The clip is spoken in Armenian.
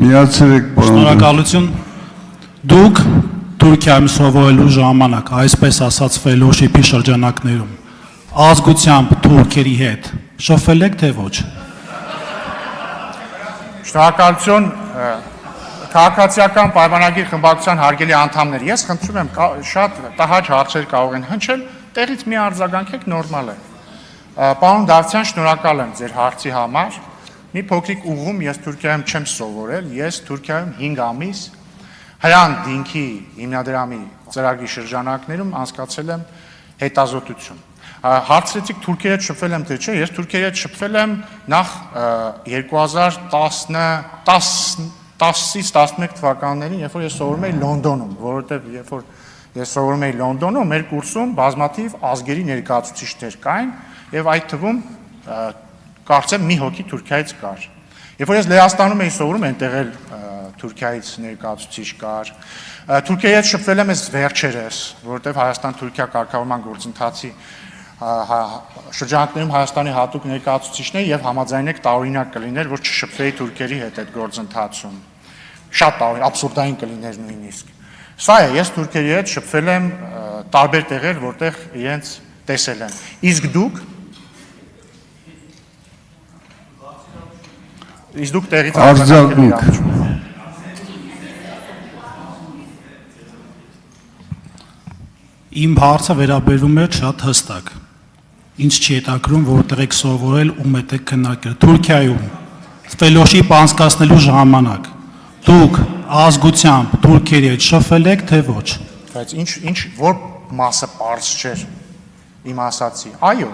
Միացրեք, պարոն։ Շնորհակալություն։ Դուք Թուրքիայում սովորելու ժամանակ, այսպես ասած ֆելոշիփի շրջանակներում, ազգությամբ թուրքերի հետ շփվել եք թե ոչ։ Շնորհակալություն, քաղաքացիական պայմանագիր խմբակցության հարգելի անդամներ, ես խնդրում եմ շատ տհաճ հարցեր կարող են հնչել, տեղից մի արձագանքեք, նորմալ է։ Պարոն Դավթյան, շնորհակալ եմ ձեր հարցի համար։ Մի փոքրիկ ուղղում ես Թուրքիայում չեմ սովորել, ես Թուրքիայում 5 ամիս Հրան Դինքի հիմնադրամի ծրագրի շրջանակներում անցկացել եմ հետազոտություն։ Հարցրեցիք Թուրքիայի հետ շփվել եմ թե չէ, ես Թուրքիայի հետ շփվել եմ նախ 2010-ից 11 թվականներին, երբ որ ես սովորում էի Լոնդոնում, որովհետև երբ որ ես սովորում էի Լոնդոնում, մեր կուրսում բազմաթիվ ազգերի ներկայացուցիչներ կային, եւ այդ թվում կարծեմ մի հոգի Թուրքիայից կար։ Երբ որ ես Լեհաստանում էի սովորում, այնտեղ էլ Թուրքիայից ներկայացուցիչ կար։ Թուրքիայի հետ շփվել եմ ես վերջերս, որովհետև Հայաստան-Թուրքիա կարգավորման գործընթացի շրջանակներում Հայաստանի հատուկ ներկայացուցիչներ եւ համաձայնեք տարօրինակ կլիներ, որ չշփվեի թուրքերի հետ այդ գործընթացում։ Շատ տարօրինակ, աբսուրդային կլիներ նույնիսկ։ Սա է, ես թուրքերի հետ շփվել եմ տարբեր տեղեր, որտեղ իրենց տեսել եմ։ Իսկ դուք տեղից արձագանք։ Իմ հարցը վերաբերում է շատ հստակ։ Ինչ չի հետաքրում, որտեղ եք սովորել ու մետ եք քննարկել։ Թուրքիայում ֆելոշիփ անցկացնելու ժամանակ դուք ազգությամբ թուրքերի հետ շփվել եք թե ոչ։ Բայց ինչ որ մասը պարզ չէր իմ ասացի։ Այո,